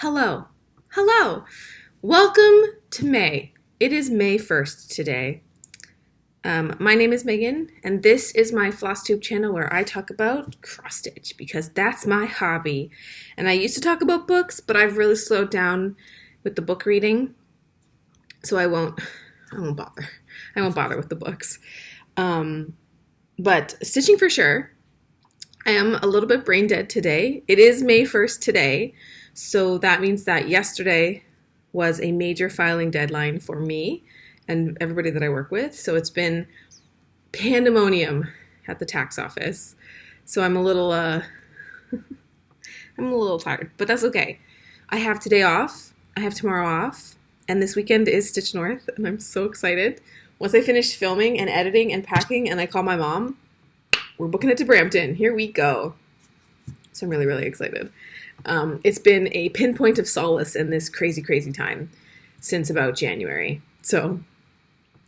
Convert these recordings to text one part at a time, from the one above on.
Hello. Hello. Welcome to May. It is May 1st today. My name is Megan, and this is my Flosstube channel where I talk about cross stitch because that's my hobby. And I used to talk about books, but I've really slowed down with the book reading, so I won't bother. I won't bother with the books. But stitching for sure. I am a little bit brain dead today. It is May 1st today, so that means that yesterday was a major filing deadline for me and everybody that I work with. So it's been pandemonium at the tax office. So I'm a little tired, but that's okay. I have today off. I have tomorrow off, and this weekend is Stitch North, and I'm so excited. Once I finish filming and editing and packing, and I call my mom, we're booking it to Brampton. Here we go. So I'm really, really excited. It's been a pinpoint of solace in this crazy, crazy time since about January. So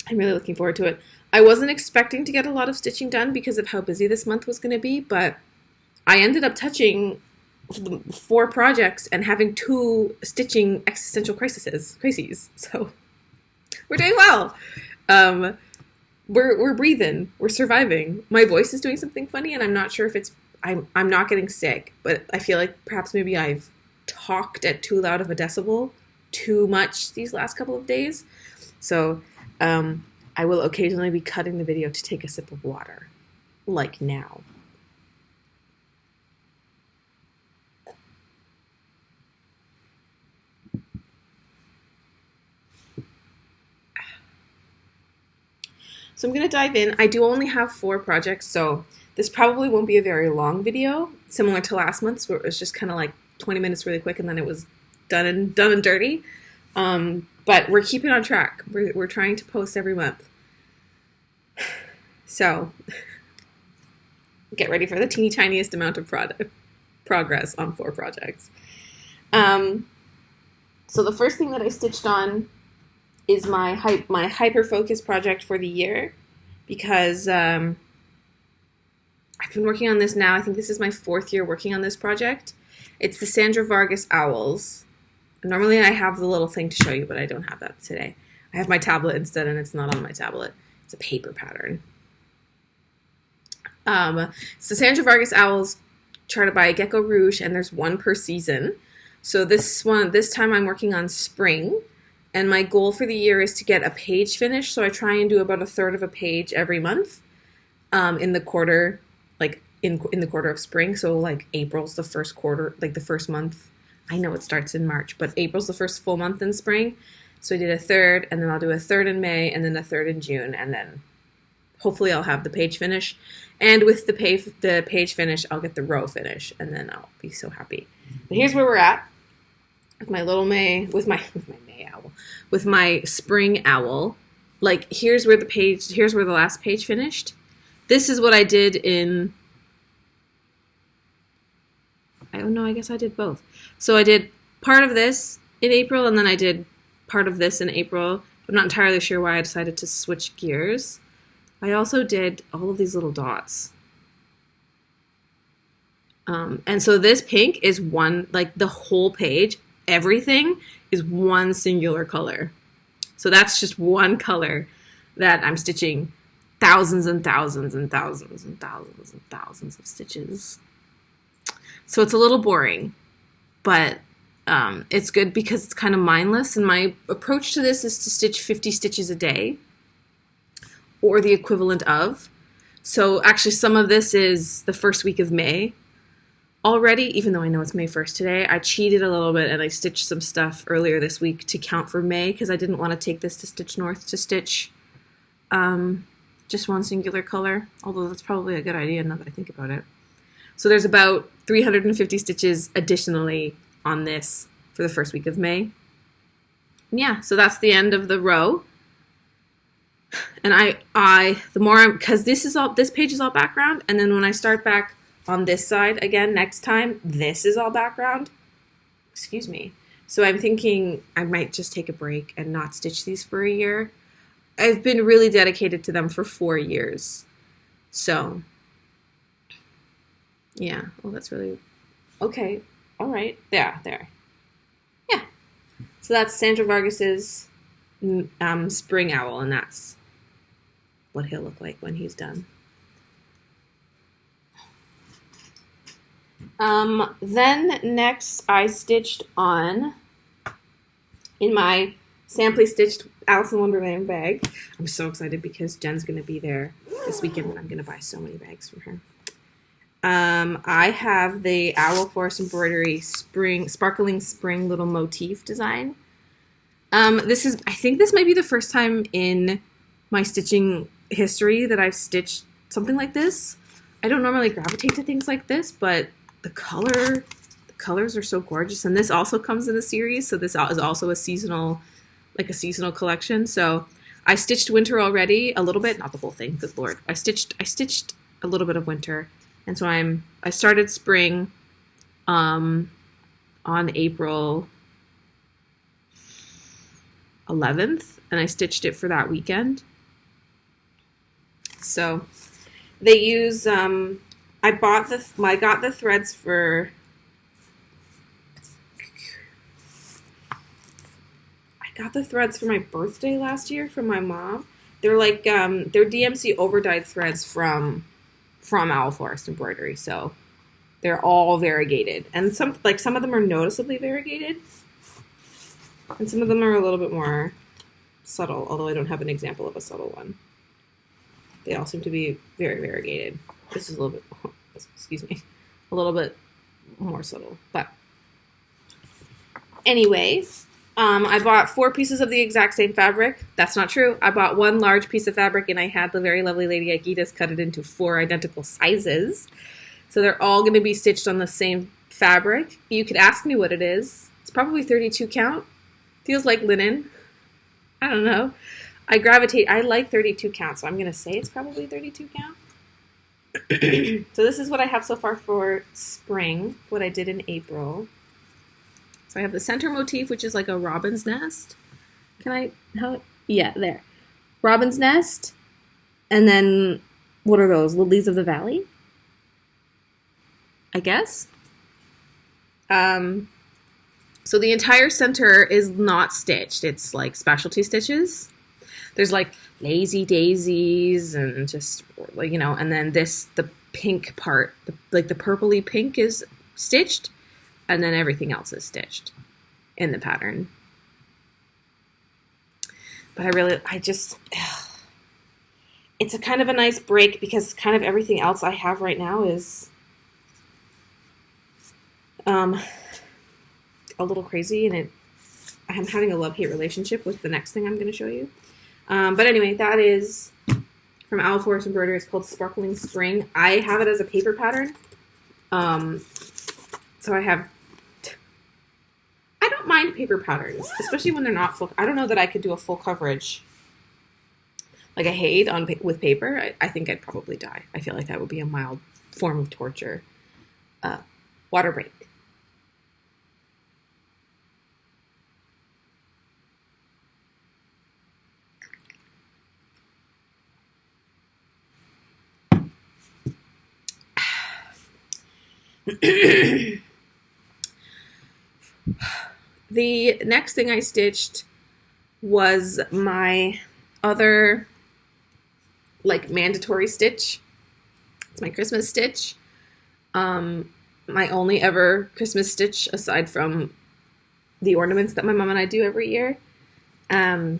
I'm really looking forward to it. I wasn't expecting to get a lot of stitching done because of how busy this month was going to be, but I ended up touching 4 projects and having 2 stitching existential crises. So we're doing well. We're breathing. We're surviving. My voice is doing something funny, and I'm not sure if it's I'm not getting sick, but I feel like perhaps maybe I've talked at too loud of a decibel too much these last couple of days. So I will occasionally be cutting the video to take a sip of water, like now. So I'm going to dive in. I do only have 4 projects, so this probably won't be a very long video, similar to last month's where it was just kind of like 20 minutes really quick and then it was done and dirty. But we're keeping on track. We're trying to post every month. So get ready for the teeny tiniest amount of progress on 4 projects. So the first thing that I stitched on is my hyper-focus project for the year, because I've been working on this now. I think this is my 4th year working on this project. It's the Sandra Vargas owls. Normally I have the little thing to show you, but I don't have that today. I have my tablet instead, and it's not on my tablet. It's a paper pattern. It's the Sandra Vargas owls charted by GeckoRouge, and there's 1 per season. So this time I'm working on spring. And my goal for the year is to get a page finished. So I try and do about 1/3 of a page every month in the quarter, like in the quarter of spring. So like April's the first quarter, like the first month. I know it starts in March, but April's the first full month in spring. So I did 1/3, and then I'll do 1/3 in May, and then 1/3 in June, and then hopefully I'll have the page finish. And with the page finish, I'll get the row finish, and then I'll be so happy. But here's where we're at with my little May, with my May owl, with my spring owl. Like here's where the last page finished. This is what I did in, I don't know, I guess I did both. So I did part of this in April, and then I did part of this in April. I'm not entirely sure why I decided to switch gears. I also did all of these little dots. And so this pink is one, like the whole page, everything is one singular color. So that's just one color that I'm stitching thousands and thousands and thousands and thousands and thousands of stitches. So it's a little boring, but it's good because it's kind of mindless. And my approach to this is to stitch 50 stitches a day, or the equivalent of. So actually some of this is the first week of May already, even though I know it's May 1st today. I cheated a little bit and I stitched some stuff earlier this week to count for May because I didn't want to take this to Stitch North to stitch just one singular color, although that's probably a good idea now that I think about it. So there's about 350 stitches additionally on this for the first week of May. And yeah, so that's the end of the row. And because this page is all background, and then when I start back on this side again next time, this is all background. Excuse me. So I'm thinking I might just take a break and not stitch these for a year. I've been really dedicated to them for 4 years. So yeah, well, that's really okay. All right, there. yeah. So that's Sandra Vargas's spring owl, and that's what he'll look like when he's done. Then next I stitched on, in my Simply Stitched Alice in Wonderland bag. I'm so excited because Jen's going to be there this weekend and I'm going to buy so many bags for her. I have the Owl Forest Embroidery Sparkling Spring little motif design. I think this might be the first time in my stitching history that I've stitched something like this. I don't normally gravitate to things like this, but the colors are so gorgeous. And this also comes in a series, so this is also a seasonal collection. So I stitched winter already a little bit, not the whole thing, good Lord. I stitched a little bit of winter. And so I started spring on April 11th, and I stitched it for that weekend. So they use I got the threads for my birthday last year from my mom. They're like they're DMC overdyed threads from Owl Forest Embroidery, so they're all variegated, and some of them are noticeably variegated, and some of them are a little bit more subtle, although I don't have an example of a subtle one. They all seem to be very variegated. This is a little bit more subtle, but anyway, I bought 4 pieces of the exact same fabric. That's not true. I bought 1 large piece of fabric, and I had the very lovely Lady Aikitas cut it into 4 identical sizes. So they're all going to be stitched on the same fabric. You could ask me what it is. It's probably 32 count. Feels like linen. I don't know. I like 32 count, so I'm going to say it's probably 32 count. So this is what I have so far for spring, what I did in April. So I have the center motif, which is like a robin's nest. Yeah, there. Robin's nest. And then, what are those? Lilies of the Valley? I guess. So the entire center is not stitched. It's like specialty stitches. There's like lazy daisies and just, like, and then the pink part, the purpley pink is stitched. And then everything else is stitched in the pattern. But it's a kind of a nice break because kind of everything else I have right now is a little crazy, and I'm having a love-hate relationship with the next thing I'm going to show you. But anyway, that is from Owl Forest Embroidery. It's called Sparkling Spring. I have it as a paper pattern. So I don't mind paper patterns, especially when they're not full. I don't know that I could do a full coverage like a HAED with paper. I think I'd probably die. I feel like that would be a mild form of torture. Water break. The next thing I stitched was my other mandatory stitch. It's my Christmas stitch. My only ever Christmas stitch aside from the ornaments that my mom and I do every year. I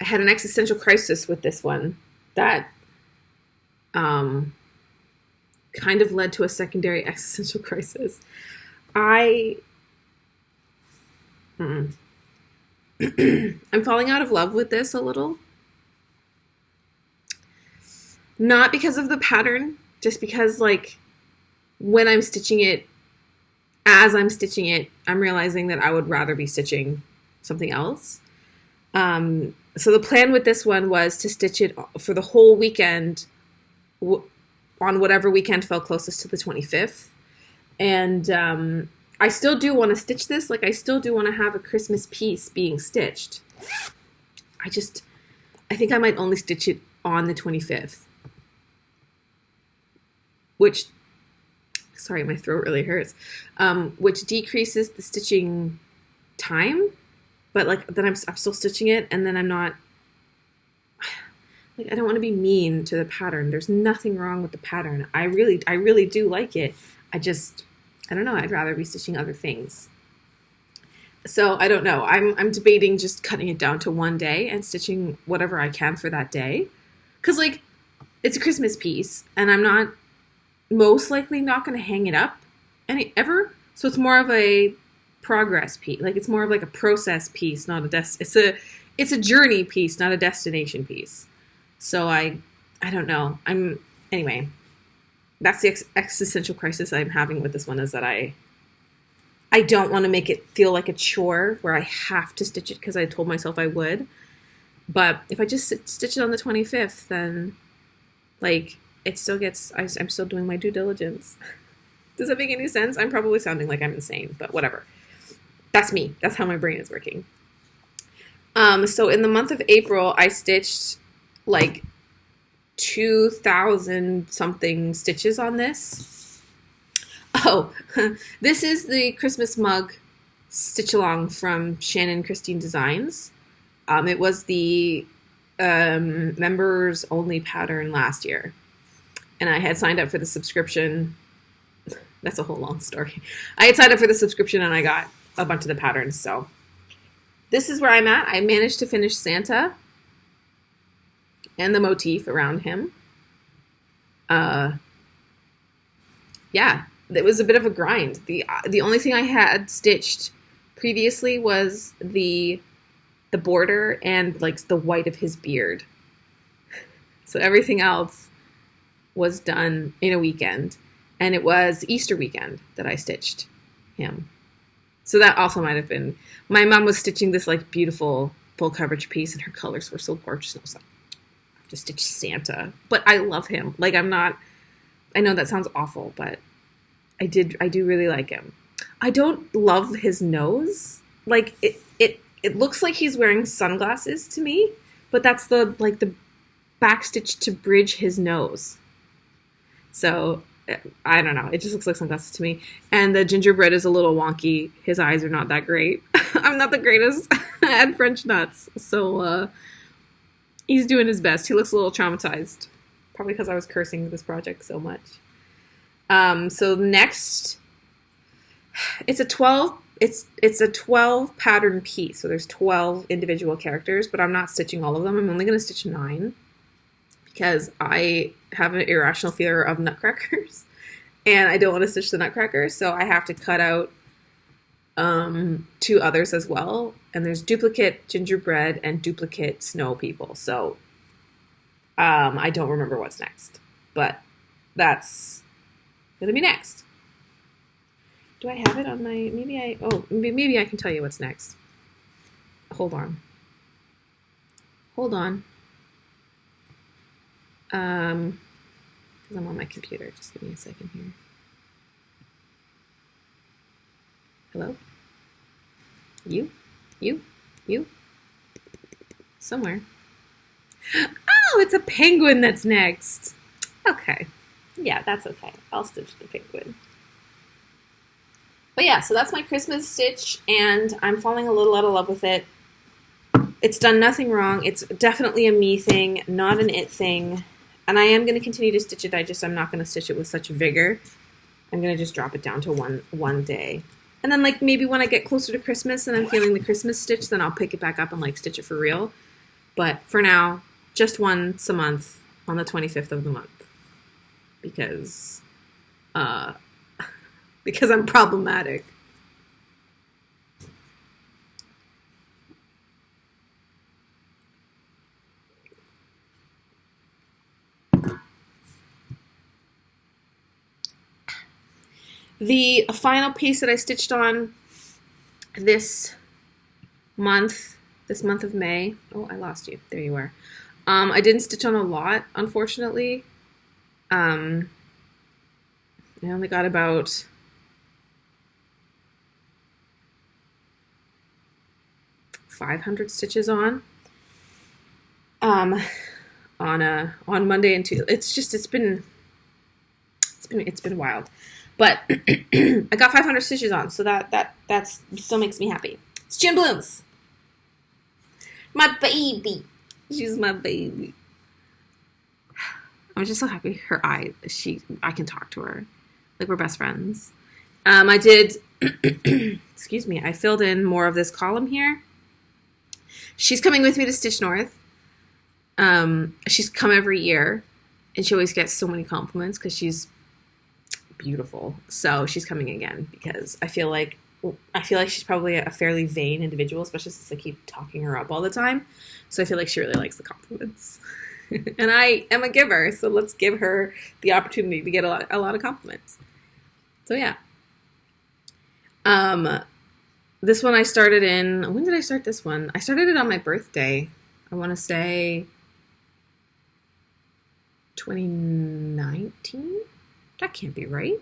had an existential crisis with this one that kind of led to a secondary existential crisis. I'm falling out of love with this a little. Not because of the pattern, just because when I'm stitching it, as I'm stitching it, I'm realizing that I would rather be stitching something else. So the plan with this one was to stitch it for the whole weekend on whatever weekend fell closest to the 25th. And I still do want to stitch this. I still do want to have a Christmas piece being stitched. I think I might only stitch it on the 25th. Which, sorry, my throat really hurts. Which decreases the stitching time, but like then I'm still stitching it, and then I'm not, like, I don't want to be mean to the pattern. There's nothing wrong with the pattern. I really do like it. I don't know. I'd rather be stitching other things. So I don't know. I'm debating just cutting it down to one day and stitching whatever I can for that day. Cause like it's a Christmas piece, and I'm not most likely not going to hang it up ever. So it's more of a progress piece. Like it's more of like a process piece, not a it's a journey piece, not a destination piece. So I don't know. Anyway, that's the existential crisis I'm having with this one, is that I don't want to make it feel like a chore where I have to stitch it because I told myself I would. But if I just stitch it on the 25th, then like it still gets, I'm still doing my due diligence. Does that make any sense? I'm probably sounding like I'm insane, but whatever. That's me. That's how my brain is working. So in the month of April, I stitched like 2,000 something stitches on this. Oh, this is the Christmas mug stitch along from Shannon Christine Designs. It was the members only pattern last year, and I had signed up for the subscription. That's a whole long story. I had signed up for the subscription and I got a bunch of the patterns. So this is where I'm at. I managed to finish Santa and the motif around him. Yeah, it was a bit of a grind. The only thing I had stitched previously was the border and like the white of his beard. So everything else was done in a weekend, and it was Easter weekend that I stitched him. So that also might have been, my mom was stitching this like beautiful full coverage piece, and her colors were so gorgeous. And I was like, I have to stitch Santa, but I love him. Like I know that sounds awful, but I do really like him. I don't love his nose. Like it looks like he's wearing sunglasses to me, but that's the backstitch to bridge his nose. So I don't know. It just looks like sunglasses to me. And the gingerbread is a little wonky. His eyes are not that great. I'm not the greatest at French nuts. So he's doing his best. He looks a little traumatized. Probably because I was cursing this project so much. So next, it's a 12 pattern piece. So there's 12 individual characters, but I'm not stitching all of them. I'm only going to stitch 9 because I have an irrational fear of nutcrackers and I don't want to stitch the nutcrackers. So I have to cut out 2 others as well. And there's duplicate gingerbread and duplicate snow people. So I don't remember what's next, but that's going to be next. Do I have it on my, maybe I can tell you what's next. Hold on. Because I'm on my computer. Just give me a second here. Hello? You? Somewhere. Oh, it's a penguin that's next. Okay. Yeah, that's okay. I'll stitch the penguin. But yeah, so that's my Christmas stitch, and I'm falling a little out of love with it. It's done nothing wrong. It's definitely a me thing, not an it thing. And I am going to continue to stitch it. I'm not going to stitch it with such vigor. I'm going to just drop it down to one day. And then like maybe when I get closer to Christmas and I'm feeling the Christmas stitch, then I'll pick it back up and like stitch it for real. But for now, just once a month on the 25th of the month. Because I'm problematic. The final piece that I stitched on this month of May. Oh, I lost you. There you are. I didn't stitch on a lot, unfortunately. I only got about 500 stitches on Monday and Tuesday. It's been wild. But I got 500 stitches on, so that still makes me happy. It's Jim Blooms. My baby. She's my baby. I'm just so happy I can talk to her. Like, we're best friends. I did, excuse me, I filled in more of this column here. She's coming with me to Stitch North. She's come every year, and she always gets so many compliments because she's beautiful. So she's coming again because I feel like she's probably a fairly vain individual, especially since I keep talking her up all the time. So I feel like she really likes the compliments. And I am a giver, so let's give her the opportunity to get a lot of compliments. So yeah. This one I started in, when did I start this one? I started it on my birthday. I want to say 2019? That can't be right.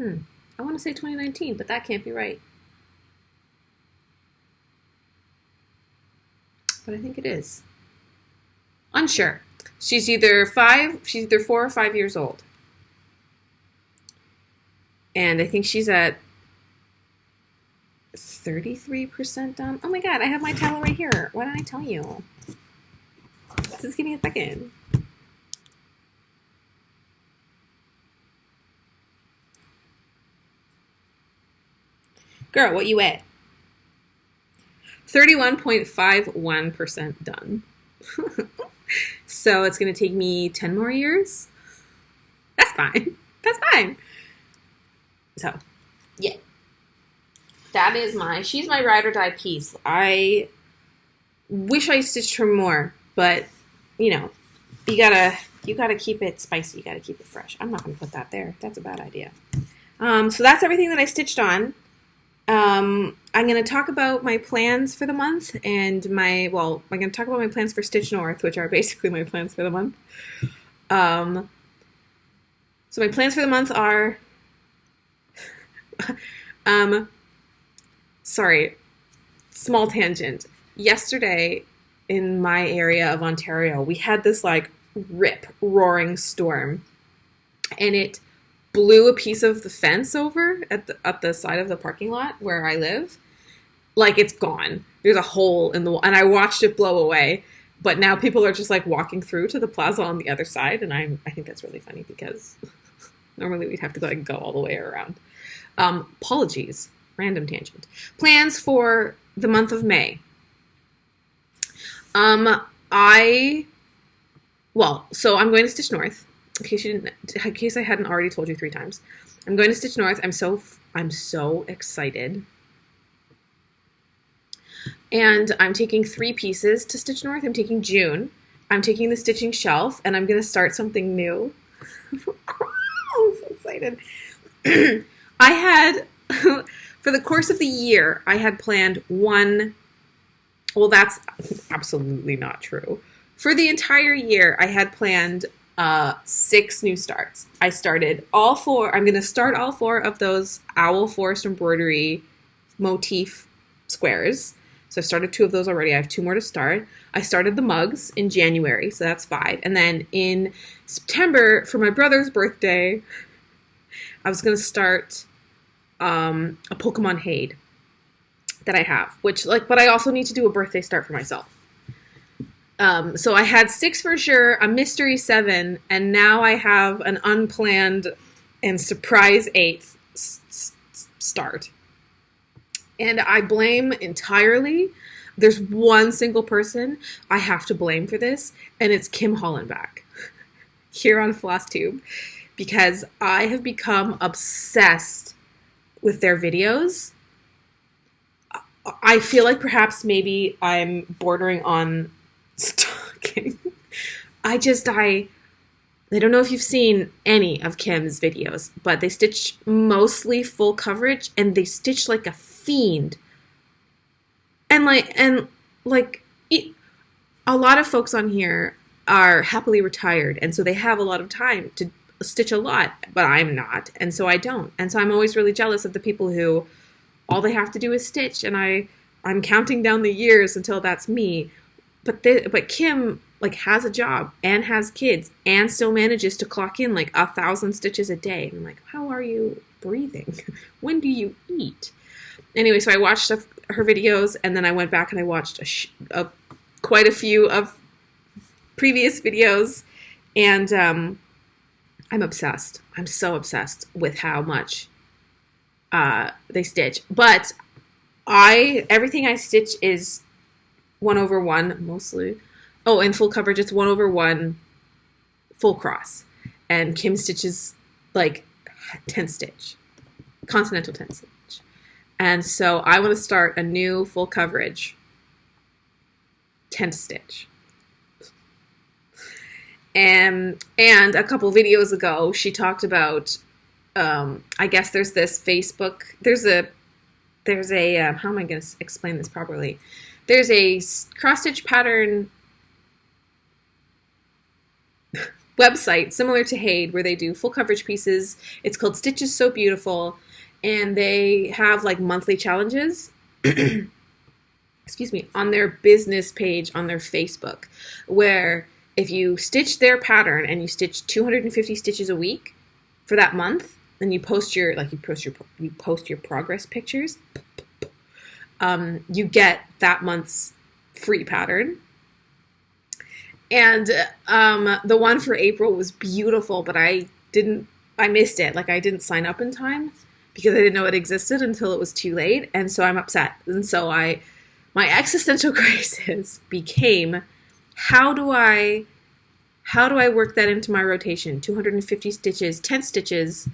I want to say 2019, but that can't be right. But I think it is. Unsure. She's either 4 or 5 years old. And I think she's at 33% done. Oh my god, I have my towel right here. Why didn't I tell you? Just give me a second. Girl, what you at? 31.51% done. So it's going to take me 10 more years. That's fine. That's fine. So, yeah. That is she's my ride or die piece. I wish I stitched her more, but, you know, you gotta keep it spicy. You gotta keep it fresh. I'm not going to put that there. That's a bad idea. So that's everything that I stitched on. I'm going to talk about my plans for the month and I'm going to talk about my plans for Stitch North, which are basically my plans for the month. So my plans for the month are, sorry, small tangent. Yesterday in my area of Ontario, we had this like rip-roaring storm, and it blew a piece of the fence over at the side of the parking lot where I live. Like, it's gone. There's a hole in the wall, and I watched it blow away. But now people are just like walking through to the plaza on the other side, and I think that's really funny because normally we'd have to like go all the way around. Apologies, random tangent. Plans for the month of May. So I'm going to Stitch North. In case I hadn't already told you 3 times, I'm going to Stitch North. I'm so excited. And I'm taking 3 pieces to Stitch North. I'm taking June. I'm taking the stitching shelf, and I'm going to start something new. I'm so excited. I had, for the course of the year, I had planned that's absolutely not true. For the entire year, I had planned 6 new starts. I'm going to start all 4 of those Owl Forest Embroidery motif squares. So I've started 2 of those already. I have 2 more to start. I started the mugs in January, so that's 5. And then in September, for my brother's birthday, I was going to start a Pokemon HAED that I have, but I also need to do a birthday start for myself. So I had 6 for sure, a mystery 7, and now I have an unplanned and surprise 8th start. And I blame entirely, there's one single person I have to blame for this, and it's Kim Hollenbach here on Flosstube, because I have become obsessed with their videos. I feel like perhaps maybe I'm bordering on stalking. I don't know if you've seen any of Kim's videos, but they stitch mostly full coverage, and they stitch like a fiend. And a lot of folks on here are happily retired, and so they have a lot of time to stitch a lot, but I'm not, and so I don't. And so I'm always really jealous of the people who all they have to do is stitch, and I'm counting down the years until that's me. But Kim, like has a job and has kids and still manages to clock in like 1,000 stitches a day. And I'm like, how are you breathing? When do you eat? Anyway, so I watched her videos, and then I went back and I watched quite a few of previous videos, and I'm obsessed. I'm so obsessed with how much they stitch. But everything I stitch is 1/1 mostly. Oh, and full coverage, it's 1/1 full cross. And Kim stitches like 10 stitch, continental 10 stitch. And so I want to start a new full coverage 10 stitch. And a couple videos ago, she talked about, I guess there's this Facebook, there's a how am I going to explain this properly? There's a cross-stitch pattern website similar to HAED where they do full coverage pieces. It's called Stitches So Beautiful, and they have like monthly challenges excuse me, on their business page on their Facebook, where if you stitch their pattern and you stitch 250 stitches a week for that month, then you post your progress pictures, you get that month's free pattern. And the one for April was beautiful, but I missed it. Like, I didn't sign up in time because I didn't know it existed until it was too late. And so I'm upset. And so my existential crisis became, how do I work that into my rotation? 250 stitches, 10 stitches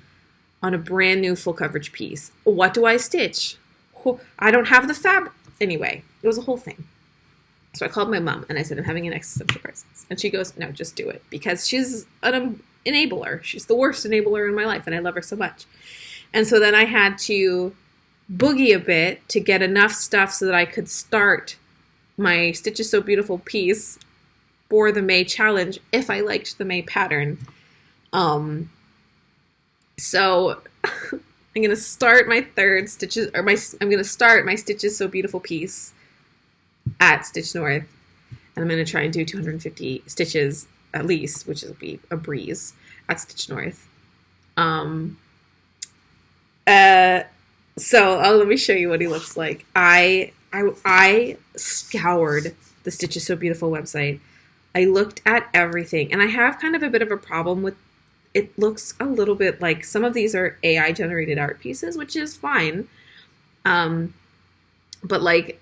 on a brand new full coverage piece. What do I stitch? I don't have the fabric. Anyway, it was a whole thing. So I called my mom and I said, I'm having an existential crisis. And she goes, no, just do it. Because she's an enabler. She's the worst enabler in my life, and I love her so much. And so then I had to boogie a bit to get enough stuff so that I could start my Stitches So Beautiful piece for the May challenge if I liked the May pattern. So I'm going to start my third stitches, or I'm going to start my Stitches So Beautiful piece at Stitch North, and I'm going to try and do 250 stitches at least, which will be a breeze at Stitch North. So let me show you what he looks like. I scoured the Stitches So Beautiful website. I looked at everything, and I have kind of a bit of a problem with it. Looks a little bit like some of these are AI generated art pieces, which is fine. But like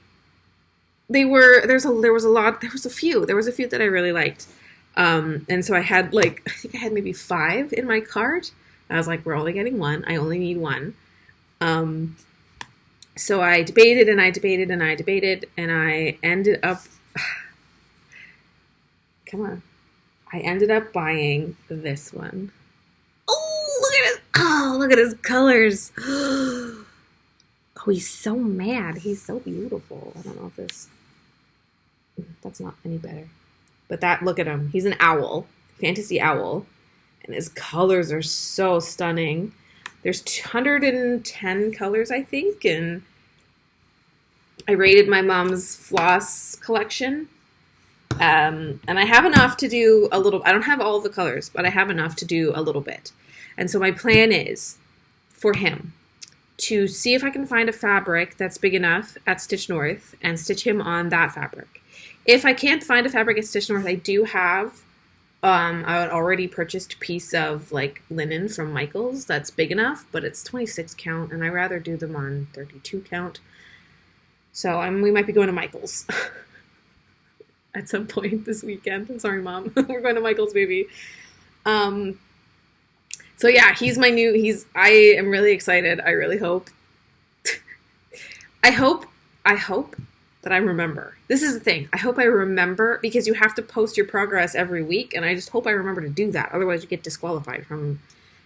there was a few that I really liked. And so I had I think I had maybe 5 in my cart. I was like, we're only getting one. I only need one. So I debated and I debated and I debated, and I ended up, I ended up buying this one. Look at his colors. Oh, he's so mad. He's so beautiful. I don't know if that's not any better. But look at him. He's an owl, fantasy owl. And his colors are so stunning. There's 110 colors, I think. And I raided my mom's floss collection. And I have enough to do a little. I don't have all of the colors, but I have enough to do a little bit. And so my plan is for him to see if I can find a fabric that's big enough at Stitch North and stitch him on that fabric. If I can't find a fabric at Stitch North, I do have I already purchased piece of linen from Michaels that's big enough, but it's 26 count, and I rather do them on 32 count. So we might be going to Michaels at some point this weekend. I'm sorry, Mom. We're going to Michaels, baby. So yeah, I am really excited. I really hope. I hope that I remember. This is the thing. I hope I remember, because you have to post your progress every week, and I just hope I remember to do that. Otherwise, you get disqualified from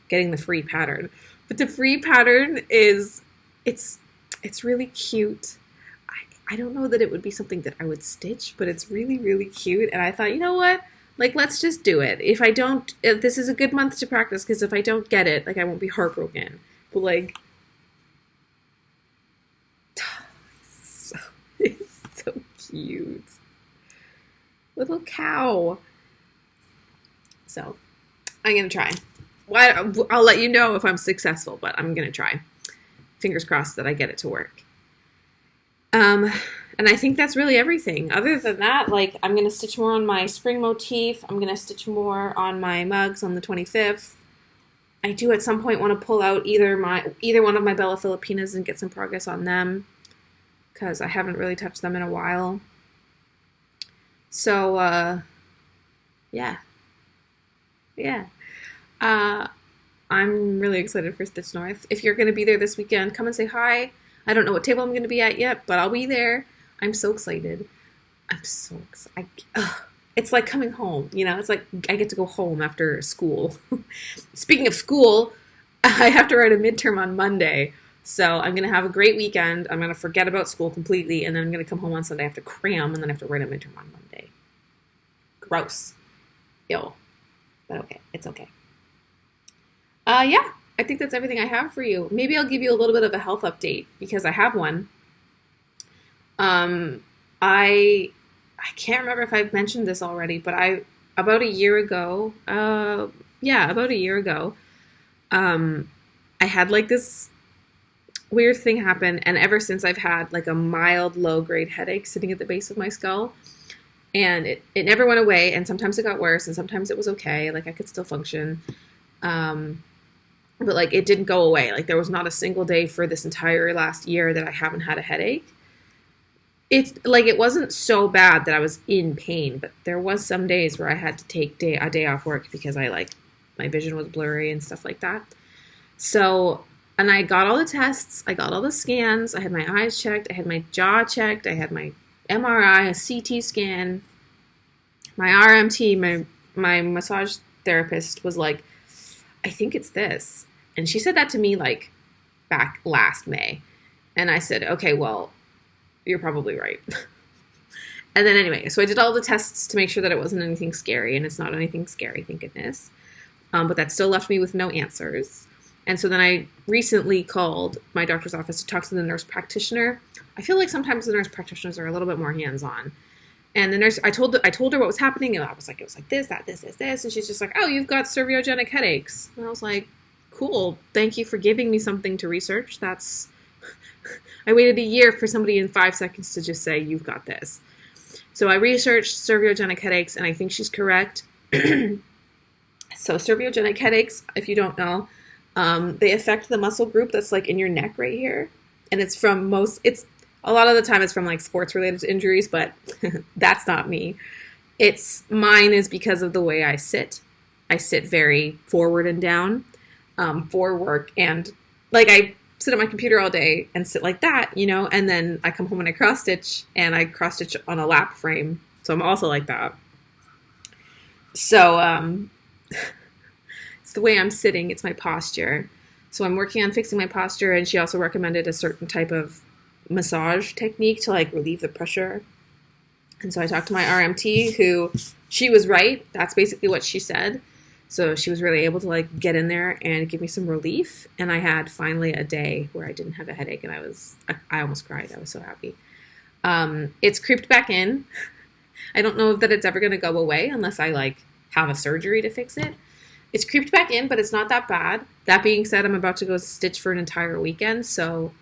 getting the free pattern. But the free pattern it's really cute. I don't know that it would be something that I would stitch, but it's really, really cute. And I thought, you know what? Let's just do it. If this is a good month to practice, because if I don't get it, I won't be heartbroken. But it's so cute. Little cow. So I'm going to try. Well, I'll let you know if I'm successful, but I'm going to try. Fingers crossed that I get it to work. And I think that's really everything. Other than that, like, I'm going to stitch more on my spring motif. I'm going to stitch more on my mugs on the 25th. I do at some point want to pull out either one of my Bella Filipinas and get some progress on them, because I haven't really touched them in a while. So, yeah. I'm really excited for Stitch North. If you're going to be there this weekend, come and say hi. I don't know what table I'm going to be at yet, but I'll be there. I'm so excited. It's like coming home, you know? It's like I get to go home after school. Speaking of school, I have to write a midterm on Monday. So I'm going to have a great weekend. I'm going to forget about school completely, and then I'm going to come home on Sunday. I have to cram, and then I have to write a midterm on Monday. Gross. Ew. But okay. It's okay. Yeah. I think that's everything I have for you. Maybe I'll give you a little bit of a health update, because I have one. I can't remember if I've mentioned this already, but about a year ago, I had like this weird thing happen, and ever since I've had like a mild low-grade headache sitting at the base of my skull, and it never went away, and sometimes it got worse, and sometimes it was okay, like I could still function, but like it didn't go away. Like there was not a single day for this entire last year that I haven't had a headache. It's like it wasn't so bad that I was in pain, but there was some days where I had to take a day off work because my vision was blurry and stuff like that. So, and I got all the tests, I got all the scans, I had my eyes checked, I had my jaw checked, I had my MRI, a CT scan, my RMT, my massage therapist was like, I think it's this. And she said that to me like back last May. And I said, okay, well, you're probably right. And then anyway, so I did all the tests to make sure that it wasn't anything scary, and it's not anything scary, thank goodness. But that still left me with no answers. And so then I recently called my doctor's office to talk to the nurse practitioner. I feel like sometimes the nurse practitioners are a little bit more hands-on. And the nurse, I told her what was happening, and I was like, it was like this, that, this, and she's just like, oh, you've got cerviogenic headaches. And I was like, cool, thank you for giving me something to research. I waited a year for somebody in 5 seconds to just say, you've got this. So I researched cerviogenic headaches, and I think she's correct. So cerviogenic headaches, if you don't know, they affect the muscle group that's like in your neck right here. And it's a lot of the time it's from like sports related injuries, but that's not me. Mine is because of the way I sit. I sit very forward and down for work, and like I sit at my computer all day and sit like that, you know, and then I come home and I cross stitch, and I cross stitch on a lap frame. So I'm also like that. So, it's the way I'm sitting. It's my posture. So I'm working on fixing my posture, and she also recommended a certain type of massage technique to like relieve the pressure. And so I talked to my RMT, who she was right. That's basically what she said. So she was really able to like get in there and give me some relief. And I had finally a day where I didn't have a headache, and I almost cried. I was so happy. It's creeped back in. I don't know that it's ever going to go away unless I like have a surgery to fix it. It's creeped back in, but it's not that bad. That being said, I'm about to go stitch for an entire weekend. So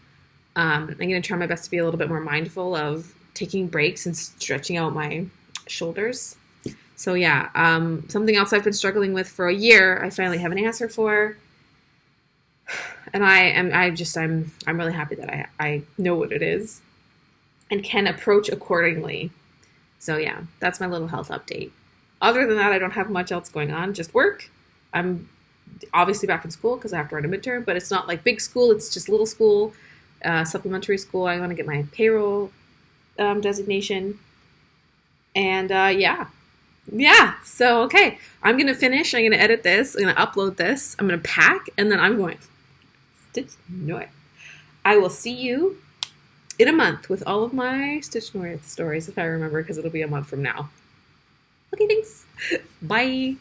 I'm going to try my best to be a little bit more mindful of taking breaks and stretching out my shoulders. So yeah, something else I've been struggling with for a year, I finally have an answer for. And I'm really happy that I know what it is and can approach accordingly. So yeah, that's my little health update. Other than that, I don't have much else going on, just work. I'm obviously back in school because I have to write a midterm, but it's not like big school, it's just little school, supplementary school. I want to get my payroll designation. And yeah, so okay, I'm going to finish, I'm going to edit this, I'm going to upload this, I'm going to pack, and then I'm going to Stitch North. I will see you in a month with all of my Stitch North stories, if I remember, because it'll be a month from now. Okay, thanks. Bye.